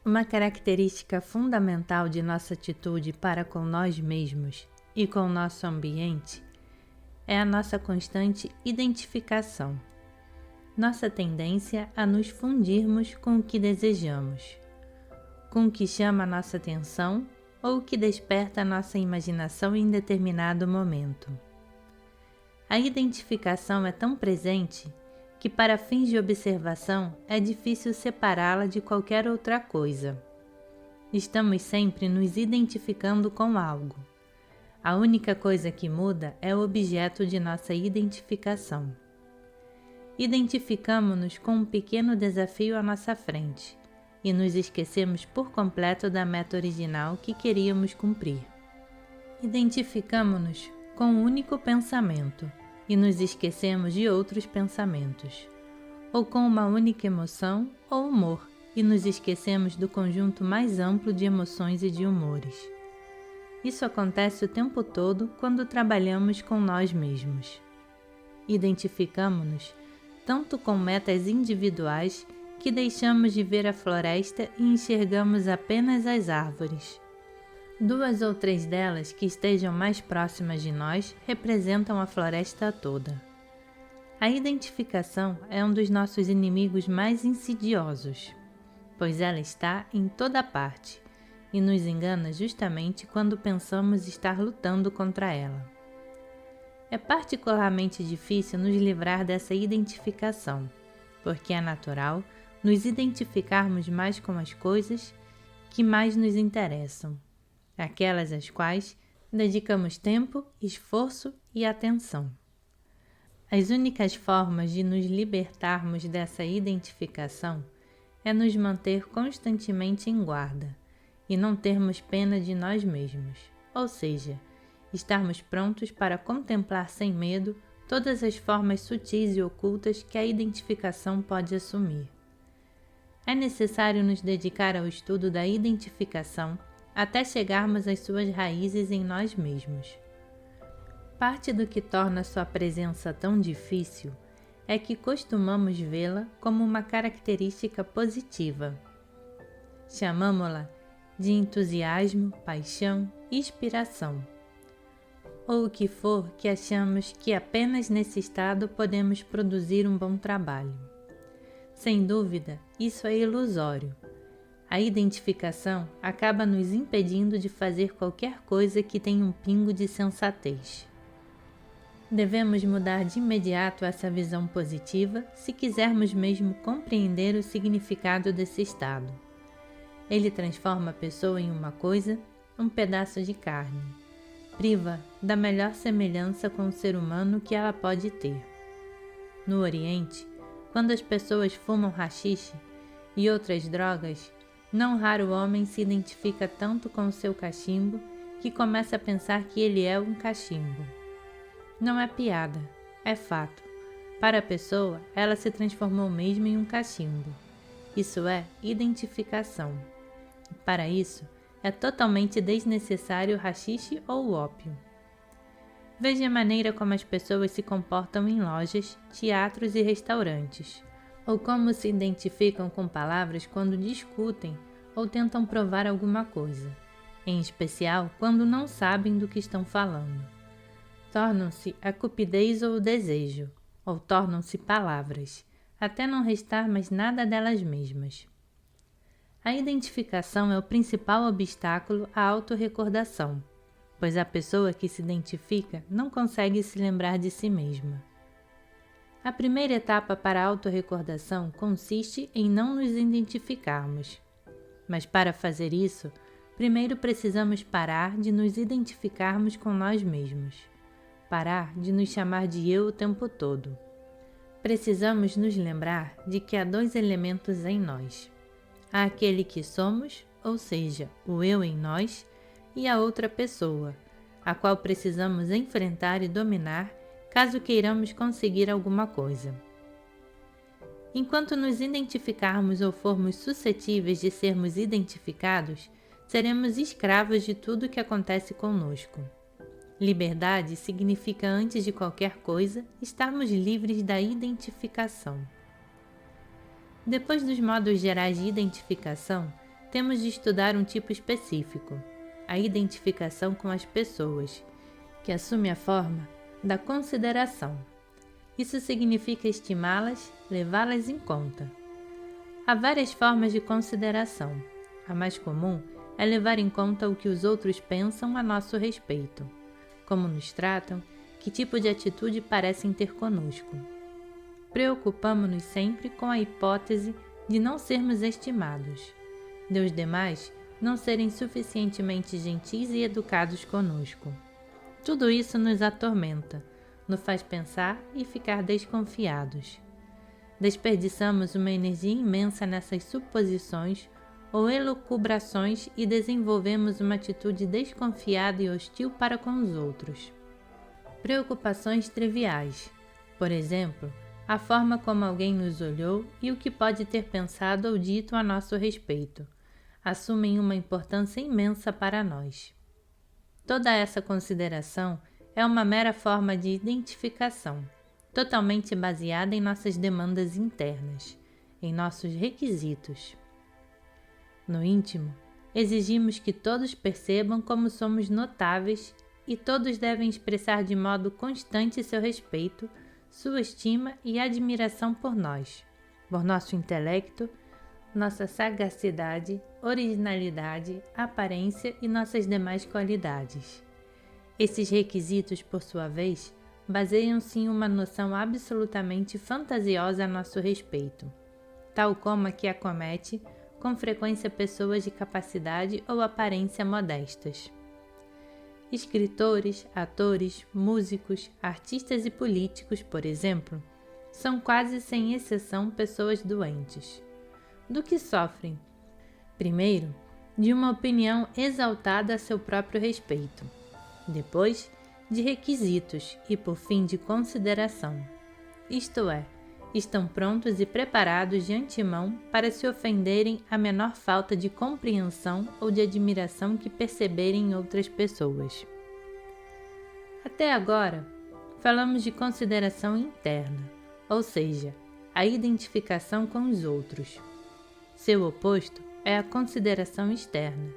Uma característica fundamental de nossa atitude para com nós mesmos e com o nosso ambiente é a nossa constante identificação. Nossa tendência a nos fundirmos com o que desejamos, com o que chama a nossa atenção ou o que desperta a nossa imaginação em determinado momento. A identificação é tão presente que, para fins de observação, é difícil separá-la de qualquer outra coisa. Estamos sempre nos identificando com algo. A única coisa que muda é o objeto de nossa identificação. Identificamo-nos com um pequeno desafio à nossa frente e nos esquecemos por completo da meta original que queríamos cumprir. Identificamo-nos com um único pensamento e nos esquecemos de outros pensamentos, ou com uma única emoção ou humor e nos esquecemos do conjunto mais amplo de emoções e de humores. Isso acontece o tempo todo quando trabalhamos com nós mesmos. Identificamo-nos tanto com metas individuais que deixamos de ver a floresta e enxergamos apenas as árvores. 2 ou 3 delas que estejam mais próximas de nós representam a floresta toda. A identificação é um dos nossos inimigos mais insidiosos, pois ela está em toda parte e nos engana justamente quando pensamos estar lutando contra ela. É particularmente difícil nos livrar dessa identificação, porque é natural nos identificarmos mais com as coisas que mais nos interessam, aquelas às quais dedicamos tempo, esforço e atenção. As únicas formas de nos libertarmos dessa identificação é nos manter constantemente em guarda e não termos pena de nós mesmos, ou seja, estarmos prontos para contemplar sem medo todas as formas sutis e ocultas que a identificação pode assumir. É necessário nos dedicar ao estudo da identificação até chegarmos às suas raízes em nós mesmos. Parte do que torna sua presença tão difícil é que costumamos vê-la como uma característica positiva. Chamamo-la de entusiasmo, paixão, inspiração, ou o que for que achamos que apenas nesse estado podemos produzir um bom trabalho. Sem dúvida, isso é ilusório. A identificação acaba nos impedindo de fazer qualquer coisa que tenha um pingo de sensatez. Devemos mudar de imediato essa visão positiva se quisermos mesmo compreender o significado desse estado. Ele transforma a pessoa em uma coisa, um pedaço de carne. Priva da melhor semelhança com o ser humano que ela pode ter. No Oriente, quando as pessoas fumam haxixe e outras drogas, não raro o homem se identifica tanto com o seu cachimbo que começa a pensar que ele é um cachimbo. Não é piada, é fato. Para a pessoa, ela se transformou mesmo em um cachimbo. Isso é identificação. Para isso, é totalmente desnecessário o haxixe ou o ópio. Veja a maneira como as pessoas se comportam em lojas, teatros e restaurantes, ou como se identificam com palavras quando discutem ou tentam provar alguma coisa, em especial quando não sabem do que estão falando. Tornam-se a cupidez ou o desejo, ou tornam-se palavras, até não restar mais nada delas mesmas. A identificação é o principal obstáculo à autorrecordação, pois a pessoa que se identifica não consegue se lembrar de si mesma. A primeira etapa para a autorrecordação consiste em não nos identificarmos. Mas para fazer isso, primeiro precisamos parar de nos identificarmos com nós mesmos. Parar de nos chamar de eu o tempo todo. Precisamos nos lembrar de que há 2 elementos em nós. Há aquele que somos, ou seja, o eu em nós, e a outra pessoa, a qual precisamos enfrentar e dominar caso queiramos conseguir alguma coisa. Enquanto nos identificarmos ou formos suscetíveis de sermos identificados, seremos escravos de tudo o que acontece conosco. Liberdade significa, antes de qualquer coisa, estarmos livres da identificação. Depois dos modos gerais de identificação, temos de estudar um tipo específico, a identificação com as pessoas, que assume a forma da consideração. Isso significa estimá-las, levá-las em conta. Há várias formas de consideração. A mais comum é levar em conta o que os outros pensam a nosso respeito, como nos tratam, que tipo de atitude parecem ter conosco. Preocupamo-nos sempre com a hipótese de não sermos estimados, de os demais não serem suficientemente gentis e educados conosco. Tudo isso nos atormenta, nos faz pensar e ficar desconfiados. Desperdiçamos uma energia imensa nessas suposições ou elucubrações e desenvolvemos uma atitude desconfiada e hostil para com os outros. Preocupações triviais, por exemplo, a forma como alguém nos olhou e o que pode ter pensado ou dito a nosso respeito, assumem uma importância imensa para nós. Toda essa consideração é uma mera forma de identificação, totalmente baseada em nossas demandas internas, em nossos requisitos. No íntimo, exigimos que todos percebam como somos notáveis e todos devem expressar de modo constante seu respeito, sua estima e admiração por nós, por nosso intelecto, nossa sagacidade, originalidade, aparência e nossas demais qualidades. Esses requisitos, por sua vez, baseiam-se em uma noção absolutamente fantasiosa a nosso respeito, tal como a que acomete com frequência pessoas de capacidade ou aparência modestas. Escritores, atores, músicos, artistas e políticos, por exemplo, são quase sem exceção pessoas doentes. Do que sofrem? Primeiro, de uma opinião exaltada a seu próprio respeito. Depois, de requisitos e, por fim, de consideração. Isto é, estão prontos e preparados de antemão para se ofenderem à menor falta de compreensão ou de admiração que perceberem em outras pessoas. Até agora, falamos de consideração interna, ou seja, a identificação com os outros. Seu oposto é a consideração externa,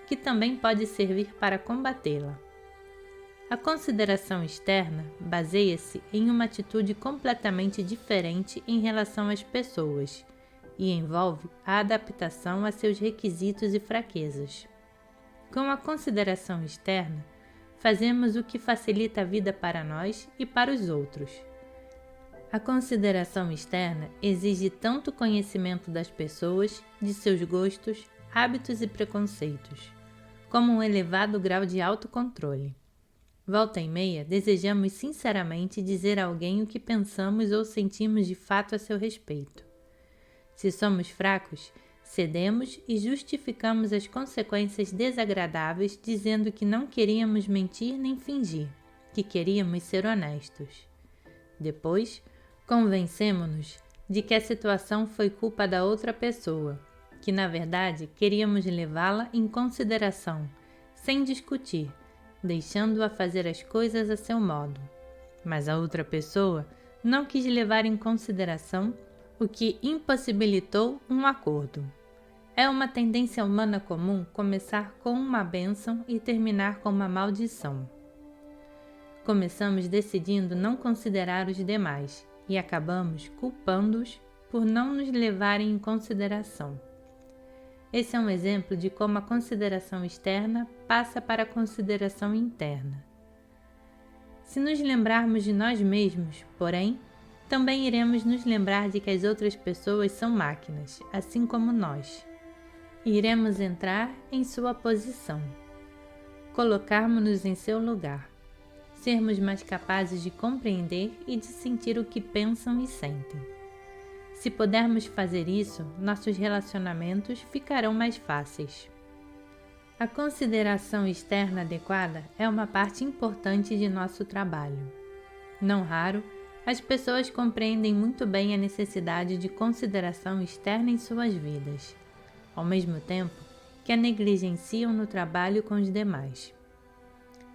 que também pode servir para combatê-la. A consideração externa baseia-se em uma atitude completamente diferente em relação às pessoas e envolve a adaptação a seus requisitos e fraquezas. Com a consideração externa, fazemos o que facilita a vida para nós e para os outros. A consideração externa exige tanto conhecimento das pessoas, de seus gostos, hábitos e preconceitos, como um elevado grau de autocontrole. Volta e meia, desejamos sinceramente dizer a alguém o que pensamos ou sentimos de fato a seu respeito. Se somos fracos, cedemos e justificamos as consequências desagradáveis dizendo que não queríamos mentir nem fingir, que queríamos ser honestos. Depois, convencemo-nos de que a situação foi culpa da outra pessoa, que na verdade queríamos levá-la em consideração, sem discutir, deixando-a fazer as coisas a seu modo. Mas a outra pessoa não quis levar em consideração, o que impossibilitou um acordo. É uma tendência humana comum começar com uma bênção e terminar com uma maldição. Começamos decidindo não considerar os demais e acabamos culpando-os por não nos levarem em consideração. Esse é um exemplo de como a consideração externa passa para a consideração interna. Se nos lembrarmos de nós mesmos, porém, também iremos nos lembrar de que as outras pessoas são máquinas, assim como nós. E iremos entrar em sua posição, colocarmos-nos em seu lugar, sermos mais capazes de compreender e de sentir o que pensam e sentem. Se pudermos fazer isso, nossos relacionamentos ficarão mais fáceis. A consideração externa adequada é uma parte importante de nosso trabalho. Não raro, as pessoas compreendem muito bem a necessidade de consideração externa em suas vidas, ao mesmo tempo que a negligenciam no trabalho com os demais.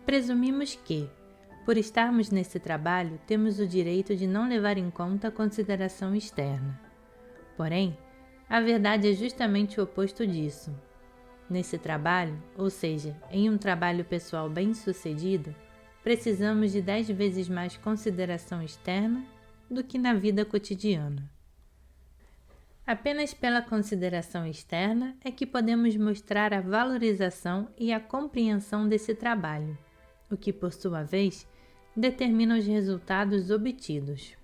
Presumimos que, por estarmos nesse trabalho, temos o direito de não levar em conta a consideração externa. Porém, a verdade é justamente o oposto disso. Nesse trabalho, ou seja, em um trabalho pessoal bem-sucedido, precisamos de 10 vezes mais consideração externa do que na vida cotidiana. Apenas pela consideração externa é que podemos mostrar a valorização e a compreensão desse trabalho, o que, por sua vez, determina os resultados obtidos.